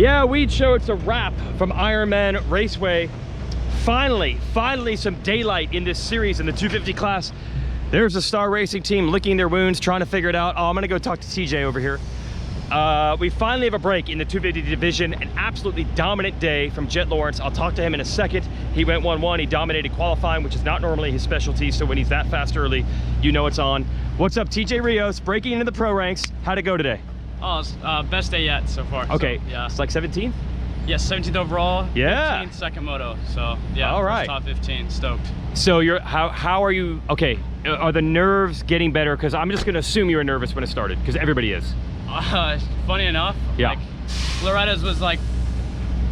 Yeah, Weege Show, it's a wrap from Ironman Raceway. Finally some daylight in this series in the 250 class. There's the Star Racing team licking their wounds, trying to figure it out. Oh, I'm gonna go talk to TJ over here. We finally have a break in the 250 division. An absolutely dominant day from Jett Lawrence. I'll talk to him in a second. He went 1-1, he dominated qualifying, which is not normally his specialty, so when he's that fast early, you know it's on. What's up, TJ Rios, breaking into the pro ranks. How'd it go today? Oh, it's, best day yet so far. Okay, so, yeah. It's like 17th? Yes, 17th overall. Yeah. 15th second moto. So yeah, all right. Top 15, stoked. So you're how are you? Okay, are the nerves getting better? Because I'm just gonna assume you were nervous when it started, because everybody is. Funny enough, yeah. Like, Loretta's was like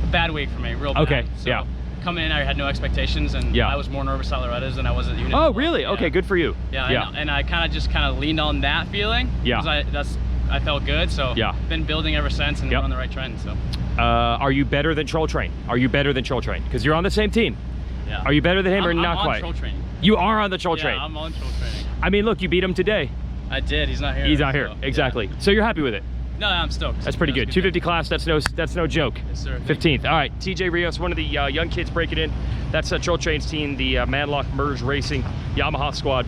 a bad week for me, real bad. Okay, so, yeah. Coming in, I had no expectations, and yeah. I was more nervous at Loretta's than I was at Unit. Oh, really? Yeah. Okay, good for you. Yeah, yeah. And I kind of leaned on that feeling. Yeah. Because I felt good, so yeah. Been building ever since, and we're on the right trend. So. Are you better than Troll Train? Are you better than Troll Train? Because you're on the same team. Yeah. Are you better than him or not I'm quite? on Troll Train. You are on the Troll Train. Yeah, I'm on Troll Train. I mean, look, you beat him today. I did. He's not here. He's not here. Exactly. Yeah. So you're happy with it? No, I'm stoked. That's pretty good. 250 class. That's no joke. Yes, sir. 15th. All right. TJ Rios, one of the young kids breaking in. That's Troll Train's team, the Manlock Merge Racing Yamaha squad.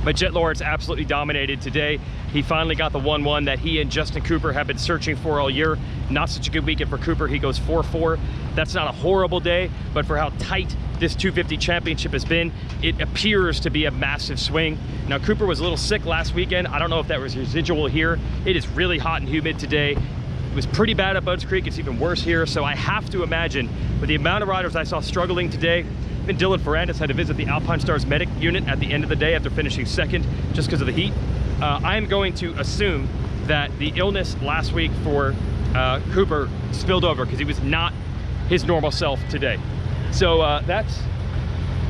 But Jett Lawrence absolutely dominated today. He finally got the 1-1 that he and Justin Cooper have been searching for all year. Not such a good weekend for Cooper. He goes 4-4. That's not a horrible day, but for how tight this 250 championship has been, it appears to be a massive swing. Now, Cooper was a little sick last weekend. I don't know if that was residual here. It is really hot and humid today. It was pretty bad at Budds Creek. It's even worse here. So I have to imagine with the amount of riders I saw struggling today, even Dylan Ferrandis had to visit the Alpine Stars medic unit at the end of the day after finishing second just because of the heat. I'm going to assume that the illness last week for Cooper spilled over because he was not his normal self today. So that's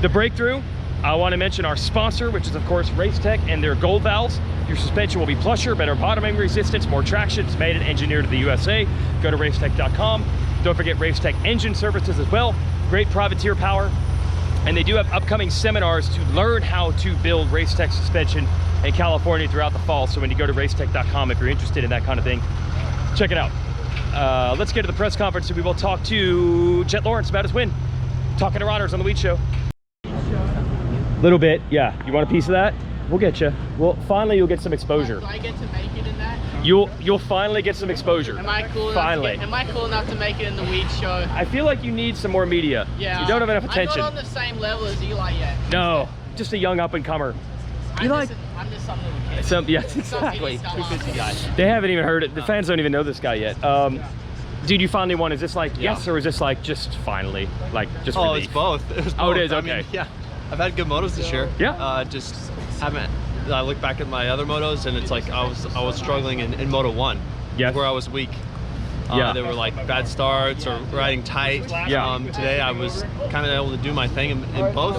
the breakthrough. I want to mention our sponsor, which is of course Racetech and their gold valves. Your suspension will be plusher, better bottoming resistance, more traction. It's made and engineered in the USA. Go to racetech.com. Don't forget Racetech engine services as well. Great privateer power. And they do have upcoming seminars to learn how to build Racetech suspension in California throughout the fall. So when you go to racetech.com, if you're interested in that kind of thing, check it out. Let's get to the press conference and we will talk to Jett Lawrence about his win. Talking to riders on the Weege Show. Little bit, yeah. You want a piece of that? We'll get you. Well, finally you'll get some exposure. Do I get to make it in that? You'll finally get some exposure. Am I cool enough to make it in the Weege Show? I feel like you need some more media. Yeah. You don't have enough attention. I'm not on the same level as Eli yet. No, just a young up and comer. I'm just some little kid. Yes, exactly. 250 guys. They haven't even heard it. The fans don't even know this guy yet. Dude, you finally won. Is this like yes, or is this like just finally, like just? Oh, relief? it's both. It was both. Oh, it is. Okay. I mean, yeah, I've had good motos this year. Yeah. Just haven't. I look back at my other motos, and it's like I was struggling in Moto 1. Yes. Where I was weak. Yeah. There were like bad starts or riding tight. Yeah. Today I was kind of able to do my thing in both.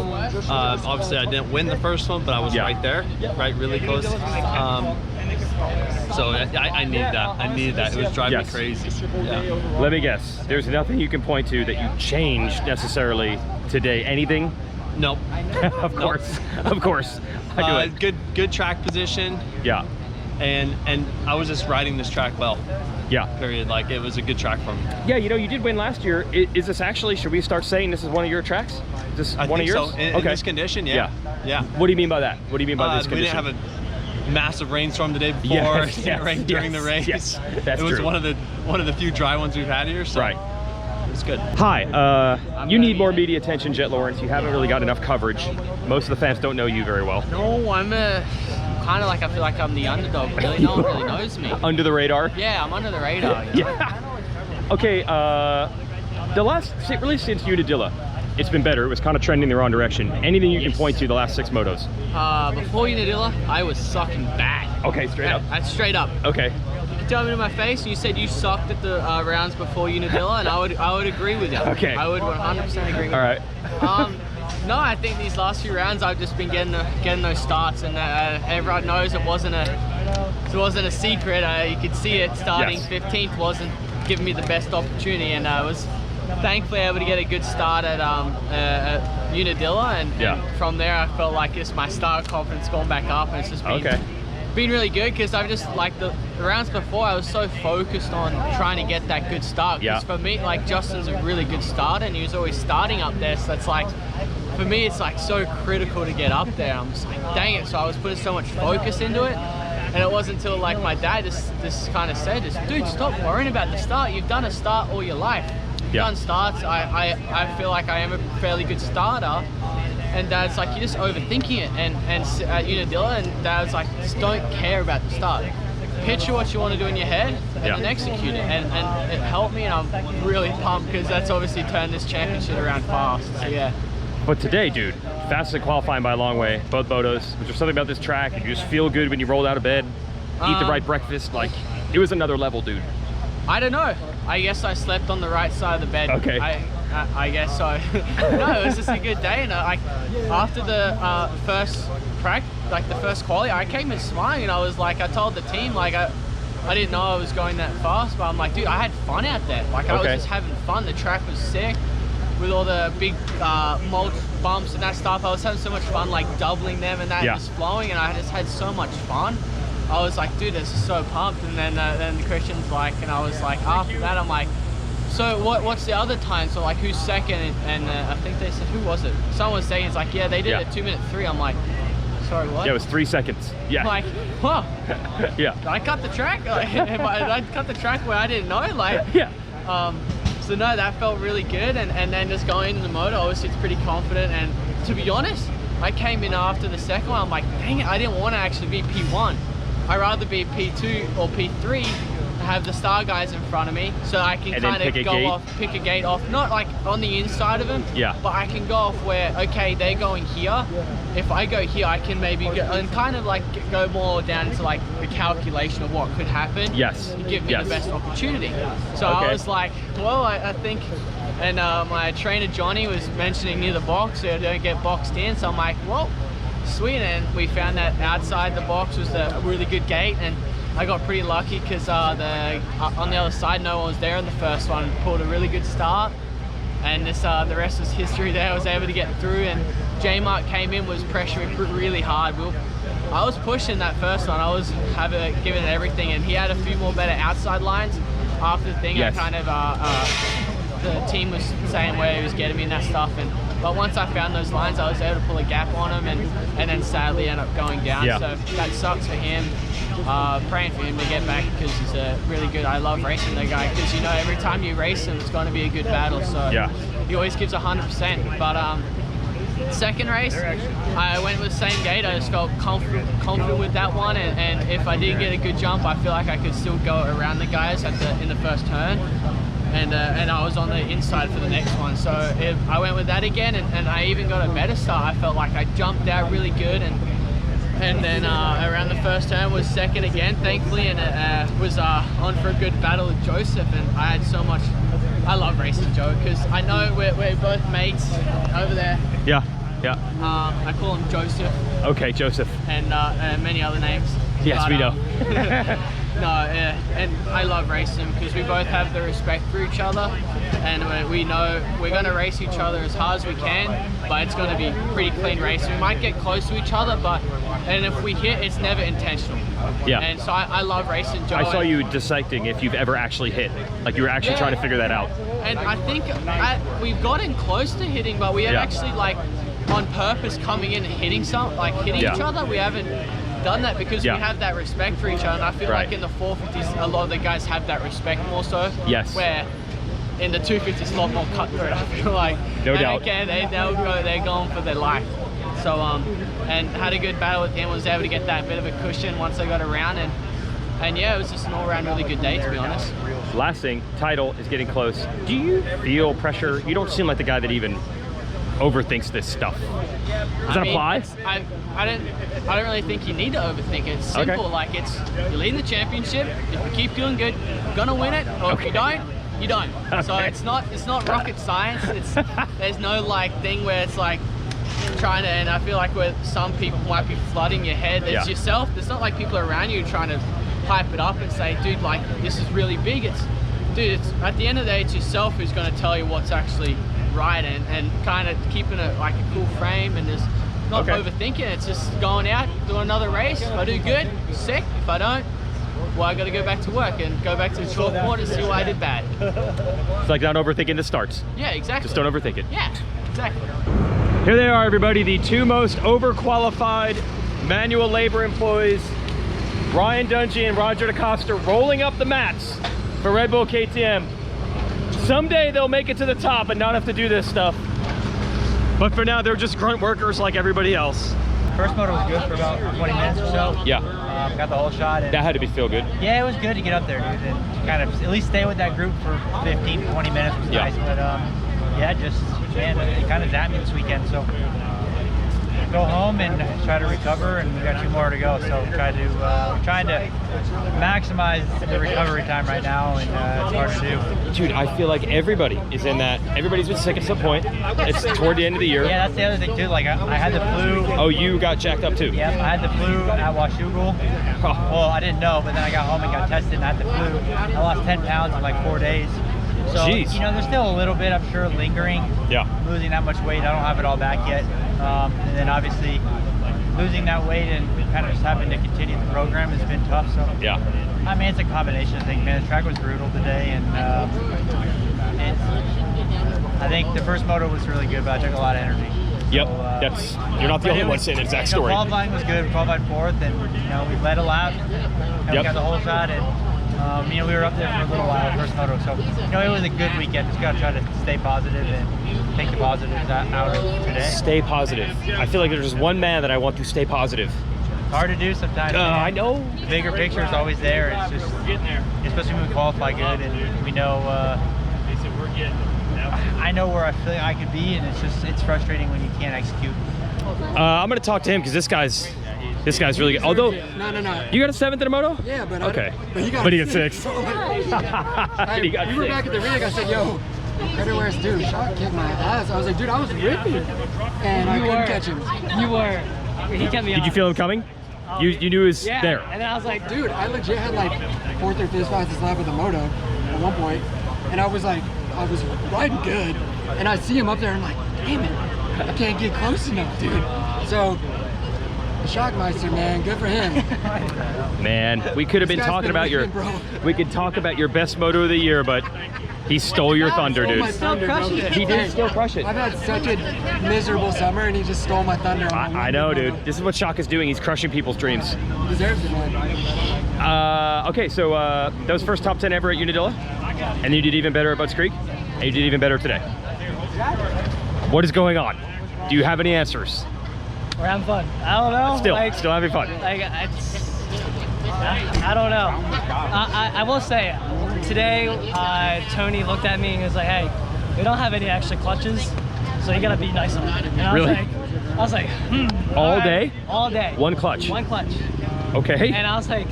Obviously I didn't win the first one, but I was right there, right, really close. So I needed that. I needed that. It was driving me crazy. Yeah. Let me guess. There's nothing you can point to that you changed necessarily today. Anything? Nope. Of course. Of course. I do it. Good track position. Yeah. And I was just riding this track well. Yeah. Period. Like it was a good track for me. Yeah, you know, you did win last year. Is this actually, should we start saying this is one of your tracks? Is this I one think of yours? So. In this condition, yeah. What do you mean by that? What do you mean by this condition? We didn't have a massive rainstorm the day before. It rained during the race. Yes, that's it was true. one of the few dry ones we've had here. So right. It's good. Hi, you need more media attention, Jett Lawrence. You haven't really got enough coverage. Most of the fans don't know you very well. No, I'm kind of like, I feel like I'm the underdog, really. No one really knows me. Under the radar? Yeah, I'm under the radar. Yeah. Okay, really since Unadilla, it's been better. It was kind of trending the wrong direction. Anything you can point to the last 6 motos? Before Unadilla, I was sucking bad. Okay, straight up? That's straight up. Okay. You tell me to my face, and you said you sucked at the rounds before Unadilla, and I would agree with you. Okay. I would 100% agree with you. All right. No, I think these last few rounds I've just been getting those starts, and everyone knows it wasn't a secret. You could see it starting. Yes. 15th wasn't giving me the best opportunity, and I was thankfully able to get a good start at Unadilla, and from there I felt like my start confidence going back up, and it's just been been really good because I've just like the rounds before I was so focused on trying to get that good start. Because for me, like Justin's a really good starter and he was always starting up there. So it's like, for me, it's like so critical to get up there. I'm just like, dang it. So I was putting so much focus into it. And it wasn't until like my dad just kind of said, dude, stop worrying about the start. You've done a start all your life. You've done starts. I feel like I am a fairly good starter. And Dad's like, you're just overthinking it. And Dylan, and Dad's like, just don't care about the start. Picture what you want to do in your head and then execute it. And it helped me, and I'm really pumped because that's obviously turned this championship around fast. So yeah. But today, dude, fastest in qualifying by a long way, both motos. Was there something about this track? Did you just feel good when you rolled out of bed? Eat the right breakfast? Like, it was another level, dude. I don't know. I guess I slept on the right side of the bed. Okay. I guess so. No, it was just a good day. And after the first track, like the first quali, I came in smiling, and I was like, I told the team, like, I didn't know I was going that fast, but I'm like, dude, I had fun out there. Like, I was just having fun. The track was sick with all the big mulch bumps and that stuff. I was having so much fun, like doubling them and that, just flowing, and I just had so much fun. I was like, dude, this is so pumped. And then the Christian's like, and I was like, after that, I'm like, so what's the other time? So like, who's second? And I think they said, who was it? Someone was saying, it's like, yeah, they did it 2:03. I'm like, sorry, what? Yeah, it was 3 seconds. Yeah. I'm like, whoa. Yeah. Did I cut the track? Like, did I cut the track where I didn't know? Like, so no, that felt really good. And then just going into the moto, obviously it's pretty confident. And to be honest, I came in after the second one. I'm like, dang it, I didn't want to actually be P1. I'd rather be P2 or P3, have the star guys in front of me, so I can kind of go off, pick a gate off, not like on the inside of them, but I can go off where, okay, they're going here. If I go here, I can maybe go and kind of like go more down into like the calculation of what could happen. And give me the best opportunity. So I was like, well, I think, and my trainer Johnny was mentioning near the box, so I don't get boxed in. So I'm like, well, sweet. And we found that outside the box was a really good gate, and I got pretty lucky because on the other side, no one was there in the first one. Pulled a really good start, and this the rest was history there. I was able to get through, and J-Mark came in, was pressuring really hard. I was pushing that first one. I was giving it everything, and he had a few more better outside lines. After the thing, I kind of, the team was saying where he was getting me and that stuff, but once I found those lines, I was able to pull a gap on him, and then sadly end up going down. So that sucks for him. Praying for him to get back because he's a really good. I love racing the guy because, you know, every time you race him, it's going to be a good battle. So he always gives 100%. But second race, I went with the same gate. I just felt confident with that one, and if I did get a good jump, I feel like I could still go around the guys in the first turn. And I was on the inside for the next one, so I went with that again, and I even got a better start. I felt like I jumped out really good, and then around the first turn was second again, thankfully, and was on for a good battle with Joseph. And I had so much. I love racing Joe because I know we're both mates over there. I call him Joseph. Okay, Joseph. And many other names. Yes, we know. No, and I love racing because we both have the respect for each other, and we know we're going to race each other as hard as we can, but it's going to be pretty clean racing. We might get close to each other, and if we hit, it's never intentional. And so I love racing Joe. I saw you dissecting if you've ever actually hit, like you were actually trying to figure that out. And I think we've gotten close to hitting, but we have actually like on purpose coming in and hitting each other. We haven't done that because we have that respect for each other, and I feel like in the 450s a lot of the guys have that respect more so. Where in the 250s a lot more cutthroat, I feel like. No doubt. Okay, they're going for their life. So and had a good battle with him, was able to get that bit of a cushion once I got around, and yeah, it was just an all-around really good day, to be honest. Last thing, title is getting close. Do you feel pressure? You don't seem like the guy that even overthinks this stuff. Does that apply? I don't really think you need to overthink it. It's simple. Like, you're leading the championship. If you keep doing good, you're gonna win it. Or if you don't, you don't. So it's not rocket science. There's no like thing where it's like trying to. And I feel like where some people might be flooding your head. It's yourself. It's not like people around you trying to hype it up and say, dude, like this is really big. It's at the end of the day, it's yourself who's going to tell you what's actually right, and kind of keeping it like a cool frame and just not overthinking it. It's just going out, doing another race. If I do good, sick. If I don't, well, I got to go back to work and go back to the chalkboard and see why I did bad. It's like not overthinking the starts. Yeah, exactly. Just don't overthink it. Yeah, exactly. Here they are, everybody, the two most overqualified manual labor employees, Ryan Dungey and Roger DeCosta, rolling up the mats for Red Bull KTM. Someday they'll make it to the top and not have to do this stuff. But for now, they're just grunt workers like everybody else. First moto was good for about 20 minutes or so. Yeah. Got the whole shot. And That had to feel good. yeah, it was good to get up there, dude, and kind of at least stay with that group for 15, 20 minutes was nice. But yeah, just, man, it kind of zapped me this weekend. So go home and try to recover, and we got 2 more to go. So trying to maximize the recovery time right now, and it's hard to do. Dude, I feel like everybody is in that. Everybody's been sick at some point. It's toward the end of the year. Yeah, that's the other thing too. Like I had the flu. Oh, you got jacked up too? Yep, I had the flu at Washougal. Well, I didn't know, but then I got home and got tested and I had the flu. I lost 10 pounds in like 4 days. So, jeez. you know, there's still a little bit, I'm sure, lingering. Yeah. Losing that much weight, I don't have it all back yet. And then obviously losing that weight and kind of just having to continue the program has been tough. So Yeah. I mean, it's a combination of things, man. The track was brutal today, and I think the first moto was really good, but I took a lot of energy. Yep, So, you're not the only one saying the exact story. Qualifying was good. We qualified 4th, and you know we led a lap, and we got the whole shot, and you know we were up there for a little while first moto. So you know it was a good weekend. Just gotta try to stay positive and take the positives out of today. Stay positive. I feel like there's just one man that I want to stay positive. It's hard to do sometimes. I know. The bigger picture is always there. It's just especially when we qualify good, and we know. I know where I feel like I could be, and it's frustrating when you can't execute. I'm gonna talk to him because this guy's really good. Although, No. you got a 7th in a moto? Yeah, but okay. But he got 6th. We were back at the rig. I said, "Yo, credit where it's due. Shock kicked my ass." I was like, "Dude, I was ripping," and I couldn't catch him. You were. He kept me Did you feel him coming? You knew he was yeah. there. And then I was like, Dude, I legit had like 4th or 5th fastest lap of the moto at one point, and I was riding good, and I see him up there, and I'm like, damn it, I can't get close enough, dude. So, the Shockmeister, man, good for him. Man, we could have been This guy's talking been about wicked, bro. we could talk about your best moto of the year, but he stole your thunder, Stole dude. my thunder, bro. He did still crush it. I've had such a miserable summer, and he just stole my thunder. On I know, dude. This is what Shock is doing. He's crushing people's dreams. Deserves it, man. Okay, so that was first top 10 ever at Unadilla, and you did even better at Butts Creek, and you did even better today. What is going on? Do you have any answers? we're having fun. I don't know. Still having fun. I don't know. I will say, today Tony looked at me and was like, "Hey, we don't have any extra clutches, so you gotta be nice on it." And I was like, All day? All day. One clutch? One clutch. Okay. And I was like,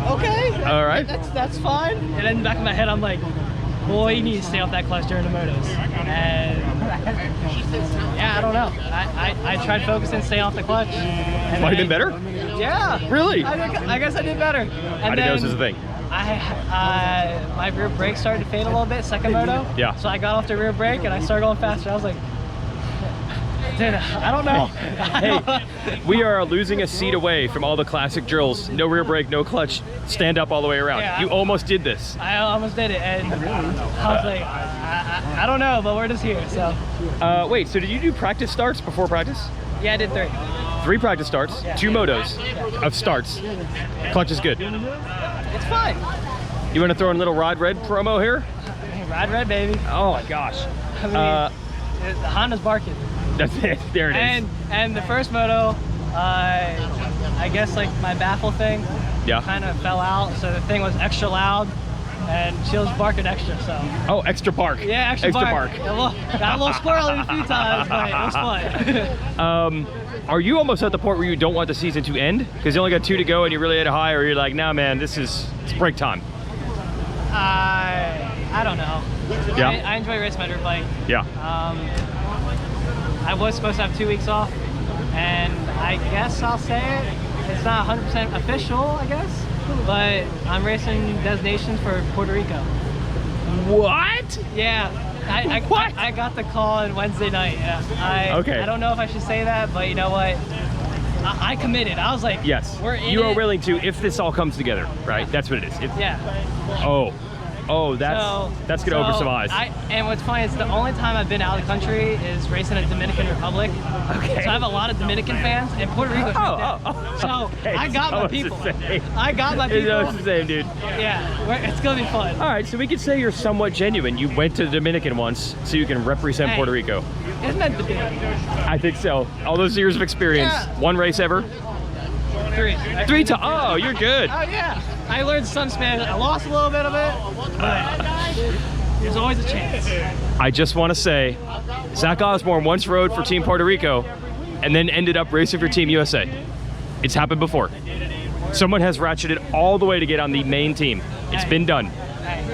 okay. All right. That's fine. And then in the back of my head, I'm like, boy, you need to stay off that clutch during the motos. And yeah, I don't know. I tried focusing, staying off the clutch. Might have been better? Yeah. Really? I guess I did better. And I didn't know this was a thing. My rear brake started to fade a little bit, second moto. Yeah. So I got off the rear brake and I started going faster. I was like, dude, I don't know. Hey, we are losing a seat away from all the classic drills. No rear brake, no clutch, stand up all the way around. Yeah, you almost did this. I almost did it, and I was like, I don't know, but we're just here, so. Wait, so did you do practice starts before practice? Yeah, I did 3. 3 practice starts, 2 motos of starts. Clutch is good. It's fine. You want to throw in a little Ride Red promo here? Ride red, baby. Oh my gosh. I mean, the Honda's barking. That's it. There it is. And the first moto, I guess like my baffle thing kind of fell out, so the thing was extra loud, and she was barking extra, so. Oh, extra bark. Yeah, extra bark. Got a little squirrely a few times, but it was fun. Are you almost at the point where you don't want the season to end? Because you only got 2 to go and you really had a high, or you're like, nah man, it's break time? I don't know. Yeah. I enjoy race motor bike. Yeah. I was supposed to have 2 weeks off, and I guess I'll say it. It's not 100% official, I guess, but I'm racing designations for Puerto Rico. What? Yeah, I got the call on Wednesday night. Yeah. Okay. I don't know if I should say that, but you know what? I committed. I was like, yes, we're in you are it. willing to if this all comes together, right? That's what it is. Yeah. Oh, that's gonna open some eyes. And what's funny is the only time I've been out of the country is racing in Dominican Republic. Okay. So I have a lot of Dominican fans, and Puerto Rico's right there. So okay. I got my people. I got my people. It's the same, dude. Yeah, it's gonna be fun. All right, so we could say you're somewhat genuine. You went to the Dominican once, so you can represent Puerto Rico. It's meant to be. I think so. All those years of experience. Yeah. One race ever? 3. 3 times. Oh, you're good. Oh yeah. I learned some Spanish. I lost a little bit of it, but there's always a chance. I just want to say, Zach Osborne once rode for Team Puerto Rico and then ended up racing for Team USA. It's happened before. Someone has ratcheted all the way to get on the main team. It's been done.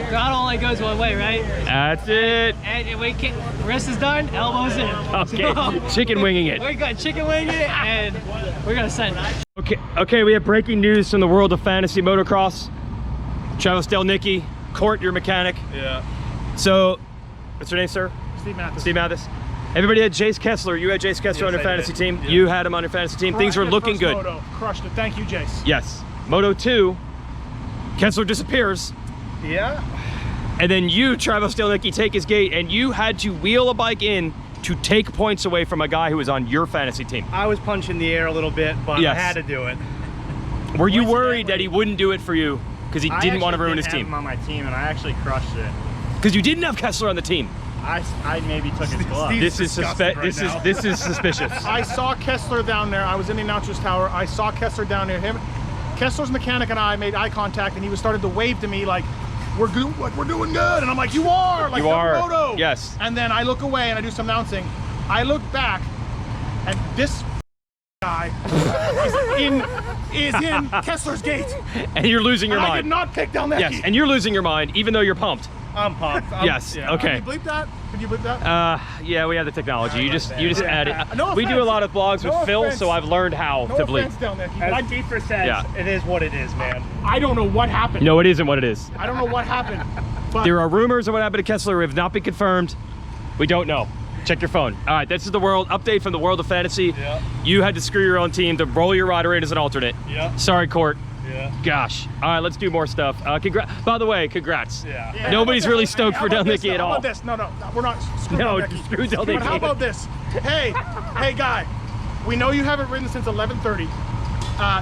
God only goes one way, right? That's it. And we can, wrist is done, elbows in. Okay, So, chicken winging it. We got chicken wing it, and we're gonna send it. Okay, we have breaking news from the world of fantasy motocross. Travis Delnicki, Court, your mechanic. Yeah. So, what's your name, sir? Steve Mathis. Steve Mathis. Everybody had Jace Kessler. You had Jace Kessler on your fantasy team. Yeah. You had him on your fantasy team. Things were looking good. Moto. Crushed it. Thank you, Jace. Yes. Moto 2, Kessler disappears. Yeah. And then you, Travis Delnicki, take his gate, and you had to wheel a bike in to take points away from a guy who was on your fantasy team. I was punching the air a little bit, but Yes. I had to do it. Were you worried that he wouldn't do it for you because he didn't want to ruin his I team? him on my team, and I actually crushed it. Because you didn't have Kessler on the team. I maybe took his glove. This is suspicious. I saw Kessler down there. I was in the announcer's tower. I saw Kessler down there. Kessler's mechanic and I made eye contact, and he was started to wave to me like, we're doing good. And I'm like, you are. Like, You are. Moto. Yes. And then I look away and I do some announcing. I look back, and this guy is in Kessler's gate. And you're losing your And mind. I did not pick down that. Yes, and you're losing your mind, even though you're pumped. I'm pumped. Yes. Yeah. Okay. Can you bleep that? Can you bleep that? Yeah, we have the technology. You just add it. No We do a offense. lot of vlogs with No Phil, offense. so I've learned how No to bleep. offense down there. As Kiefer says, Yeah. it is what it is, man. I don't know what happened. No, it isn't what it is. I don't know what happened. But There are rumors of what happened to Kessler have not been confirmed. We don't know. Check your phone. All right, this is the world update from the world of fantasy. Yeah. You had to screw your own team to roll your rider in as an alternate. Yeah. Sorry, Court. Yeah. Gosh. All right, let's do more stuff. By the way, congrats. Yeah. Nobody's really stoked How for about this, Delnicki at How all. about this? No, we're not screwing No, Delnicki. screw But Delnicki. how about this? Hey, guy, we know you haven't ridden since 11:30.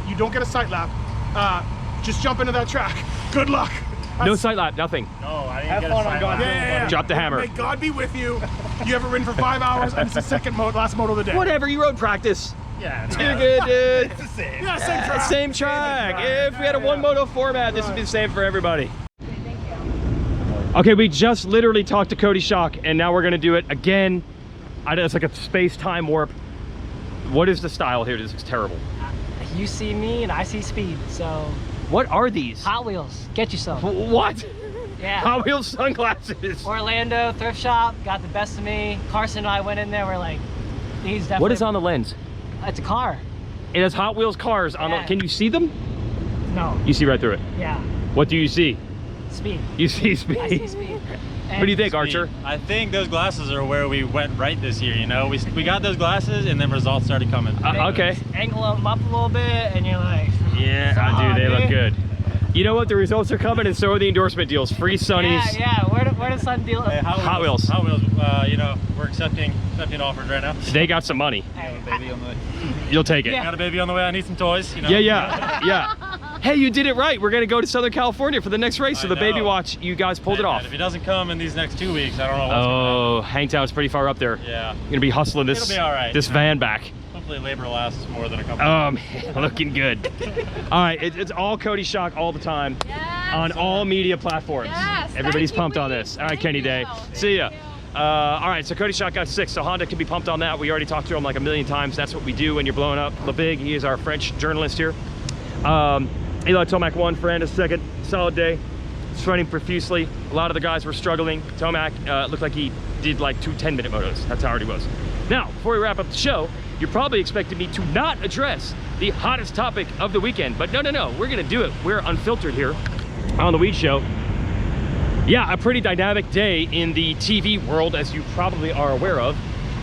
You don't get a sight lap. Just jump into that track. Good luck. No sight lap, nothing. No, I didn't Have get fun a on sight God. line. Yeah. Drop the hammer. May God be with you. You haven't ridden for 5 hours, and it's the last moto of the day. Whatever, you rode practice. Yeah. You're good, dude. It's the same. Yeah, same track. Same track. If we had a one moto format, this would be the same for everybody. Okay, we just literally talked to Cody Shock, and now we're gonna do it again. I know it's like a space-time warp. What is the style here? This is terrible. You see me, and I see speed. So What are these? Hot Wheels, get you some. What? Yeah. Hot Wheels sunglasses. Orlando thrift shop got the best of me. Carson and I went in there. We're like, these definitely. What is on the lens? It's a car. It has Hot Wheels cars on the. Yeah. Can you see them? No. You see right through it. Yeah. What do you see? Speed. You see speed. I see speed. What do you think, Archer? I think those glasses are where we went right this year, you know? We got those glasses and then results started coming. Okay. Angle them up a little bit, and you're like, Yeah, dude, they look dude. good. You know what? The results are coming, and so are the endorsement deals. Free Sunnies. yeah. Where does Sun deal? Hey, Hot Wheels. Hot Wheels, you know, we're accepting offers right now. They got some money. Baby on the way. You'll take it. Yeah. Got a baby on the way. I need some toys, you know? Yeah. Hey, you did it right. We're gonna go to Southern California for the next race. So I the baby know. watch, you guys pulled it And off. if he doesn't come in these next 2 weeks, I don't know what's Oh, Hangtown's pretty far up there. going to happen. You're gonna be hustling this, It'll be all right. this van back. Yeah. Hopefully labor lasts more than a couple Man, looking good. All right, it's all Cody Shock all the time on all media platforms. Yes, Everybody's thank you, pumped on Weege. this. All right, Thank Kenny you. Day. See ya. All right, so Cody Shock got 6, so Honda can be pumped on that. We already talked to him like a million times. That's what we do when you're blowing up. LeBig, he is our French journalist here. Eli Tomac won, Fernandez second. Solid day. Sweating profusely. A lot of the guys were struggling. Tomac looked like he did like 2 10-minute motos. That's how hard he was. Now, before we wrap up the show, you're probably expecting me to not address the hottest topic of the weekend, but no, we're gonna do it. We're unfiltered here on the Weege Show. Yeah, a pretty dynamic day in the TV world, as you probably are aware of.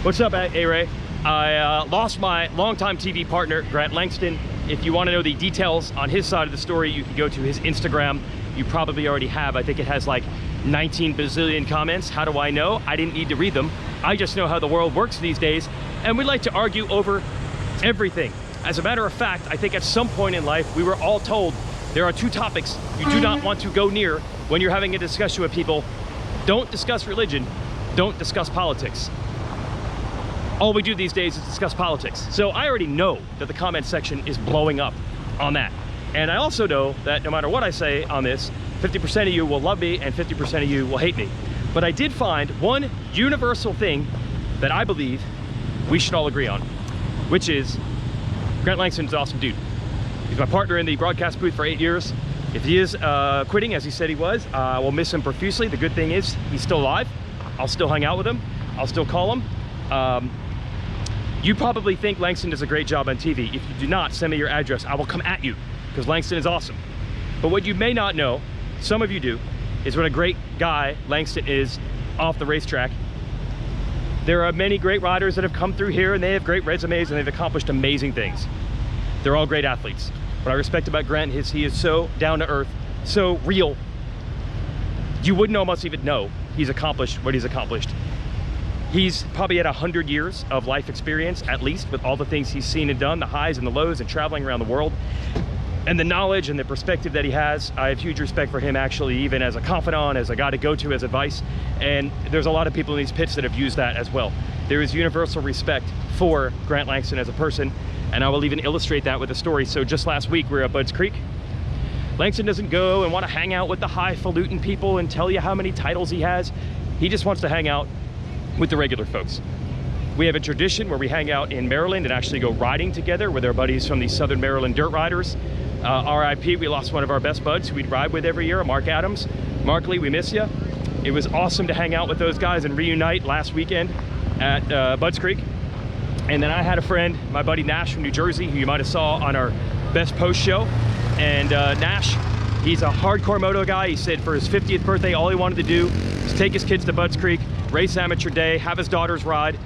What's up, A-Ray? I lost my longtime TV partner, Grant Langston. If you want to know the details on his side of the story, you can go to his Instagram. You probably already have. I think it has like 19 bazillion comments. How do I know? I didn't need to read them. I just know how the world works these days, and we like to argue over everything. As a matter of fact, I think at some point in life, we were all told there are two topics you do not want to go near when you're having a discussion with people. Don't discuss religion, don't discuss politics. All we do these days is discuss politics. So I already know that the comment section is blowing up on that. And I also know that no matter what I say on this, 50% of you will love me and 50% of you will hate me. But I did find one universal thing that I believe we should all agree on, which is Grant Langston's an awesome dude. He's my partner in the broadcast booth for 8 years. If he is quitting, as he said he was, we'll miss him profusely. The good thing is he's still alive. I'll still hang out with him. I'll still call him. You probably think Langston does a great job on TV. If you do not, send me your address. I will come at you, because Langston is awesome. But what you may not know, some of you do, is what a great guy Langston is off the racetrack. There are many great riders that have come through here, and they have great resumes, and they've accomplished amazing things. They're all great athletes. What I respect about Grant is he is so down to earth, so real. You wouldn't almost even know he's accomplished what he's accomplished. He's probably at 100 years of life experience, at least, with all the things he's seen and done, the highs and the lows, and traveling around the world. And the knowledge and the perspective that he has, I have huge respect for him, actually, even as a confidant, as a guy to go to as advice. And there's a lot of people in these pits that have used that as well. There is universal respect for Grant Langston as a person, and I will even illustrate that with a story. So just last week, we were at Budds Creek. Langston doesn't go and want to hang out with the highfalutin people and tell you how many titles he has. He just wants to hang out with the regular folks. We have a tradition where we hang out in Maryland and actually go riding together with our buddies from the Southern Maryland Dirt Riders. RIP, we lost one of our best buds who we'd ride with every year, Mark Adams. Mark Lee, we miss you. It was awesome to hang out with those guys and reunite last weekend at Budds Creek. And then I had a friend, my buddy Nash from New Jersey, who you might have saw on our Best Post show. And Nash, he's a hardcore moto guy. He said for his 50th birthday, all he wanted to do was take his kids to Budds Creek, race amateur day, have his daughters ride.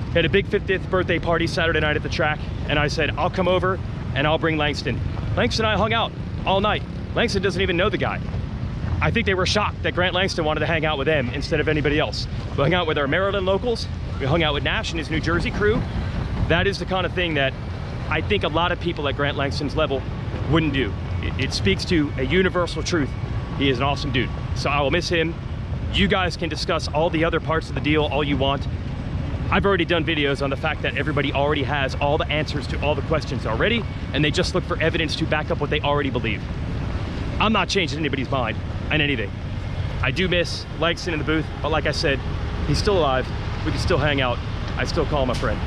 He had a big 50th birthday party Saturday night at the track, and I said, I'll come over and I'll bring Langston. Langston and I hung out all night. Langston doesn't even know the guy. I think they were shocked that Grant Langston wanted to hang out with them instead of anybody else. We hung out with our Maryland locals. We hung out with Nash and his New Jersey crew. That is the kind of thing that I think a lot of people at Grant Langston's level wouldn't do. It speaks to a universal truth. He is an awesome dude. So I will miss him. You guys can discuss all the other parts of the deal all you want. I've already done videos on the fact that everybody already has all the answers to all the questions already, and they just look for evidence to back up what they already believe. I'm not changing anybody's mind on anything. I do miss Langston in the booth, but like I said, he's still alive. We can still hang out. I still call him a friend.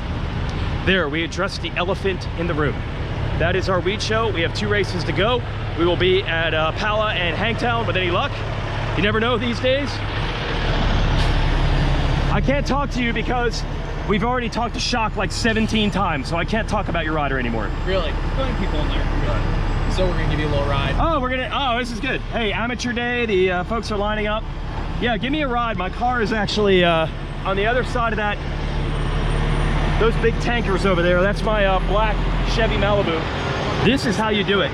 There, we addressed the elephant in the room. That is our Weege Show. We have 2 races to go. We will be at Pala and Hangtown with any luck. You never know these days. I can't talk to you because we've already talked to Shock like 17 times, so I can't talk about your rider anymore. Really? Putting people in there. So we're gonna give you a little ride. Oh, this is good. Hey, amateur day, the folks are lining up. Yeah, give me a ride. My car is actually on the other side of that, those big tankers over there. That's my black Chevy Malibu. This is how you do it.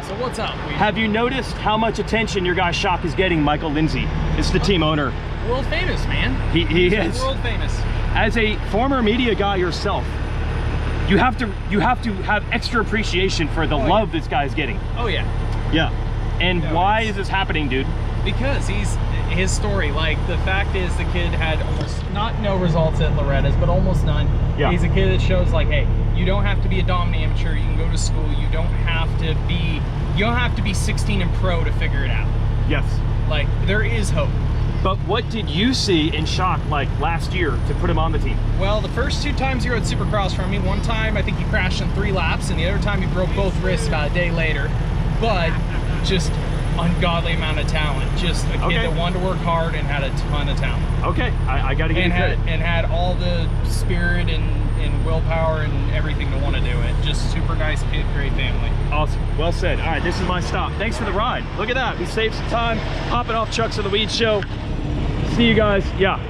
So what's up? Have you noticed how much attention your guy Shock is getting, Michael Lindsay? It's the team owner. World famous, man. He is. World famous. As a former media guy yourself, you have to have extra appreciation for the love this guy's getting. Oh yeah. Yeah. And why is this happening, dude? Because his story, like the fact is the kid had almost no results at Loretta's, but almost none. Yeah. He's a kid that shows like, hey, you don't have to be a dominant amateur, you can go to school, you don't have to be 16 and pro to figure it out. Yes. Like there is hope. But what did you see in Shock like last year to put him on the team? Well, the first 2 times he rode Supercross for me, one time I think he crashed in 3 laps, and the other time he broke both wrists about a day later. But just ungodly amount of talent. Just a kid that wanted to work hard and had a ton of talent. Okay, I got to give you credit. And had all the spirit and willpower and everything to want to do it. Just super nice kid, great family. Awesome. Well said. All right, this is my stop. Thanks for the ride. Look at that. We saved some time hopping off trucks on the Weege Show. See you guys. Yeah.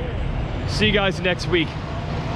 See you guys next week.